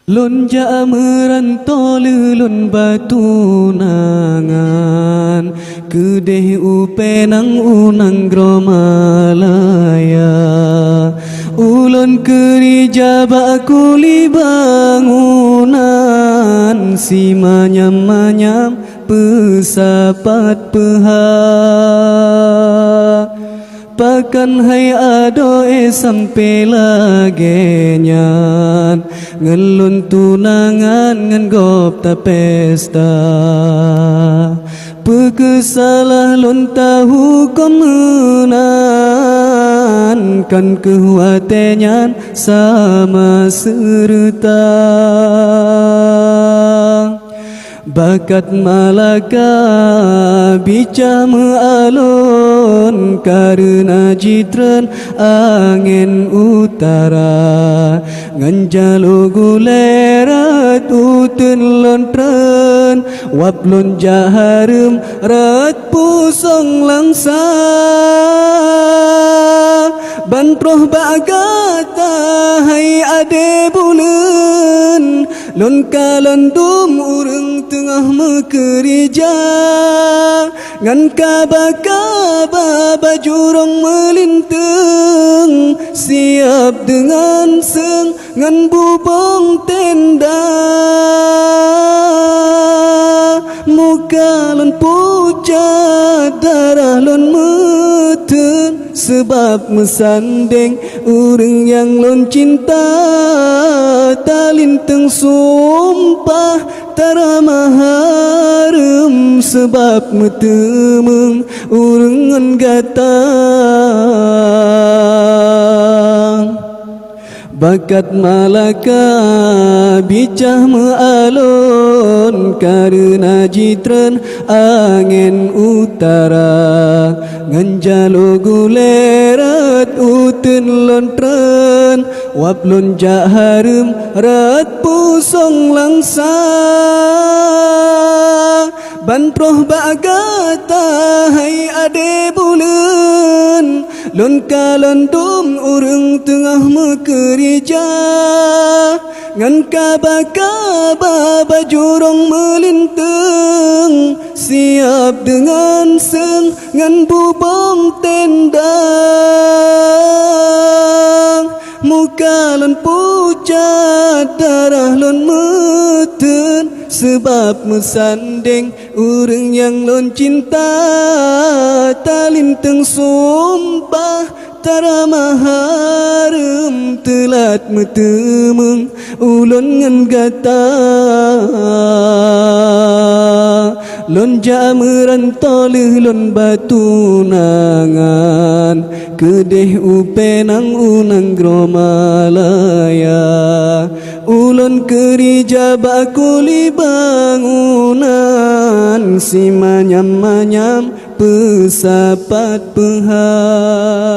Lon ja merantau lelon batu nangan kedeh upenang unang gromalaya ulon kerja bakuli bangunan si manyam-manyam pesapat pehak pakan hai adoe sampai lagi nyan ngelun tunangan ngan gop ta pesta pekesalah lon tahu kemenan kan kehuatenyan sama serta bakat Malaka bica mealon karena jitren angin utara nganjalo gulerat utun lontren waplon jaharum rat pusong langsa bantroh bagata hai ade bulen lon kalandum urang tengah mekerja ngan kaba-kaba bajurong melintang siap dengan seng ngan bubong tenda muka lon pucat darah lon meten sebab mesandeng urang yang lon cinta talinteng sumpah tara maharem sebab metemeng urang gata bakat Malaka bicah mealon karena jitren angin utara nganjalo gulerat utun lontren waplon jaharum rat pusong langsa bantroh bagata hai ade bulen lon kalandum urang tengah mekerja ngan kaba-kaba bajurong melintang siap dengan seng ngan bubong tenda muka lon pucat darah lon meten sebab mesandeng urang yang lon cinta talinteng sumpah tara maharem telat metemeng ulon ngan gata lon ja merantau lon batu nangan kedeh upenang unang gromalaya ulon kerja bakuli bangunan si manyam-manyam pesapat pehak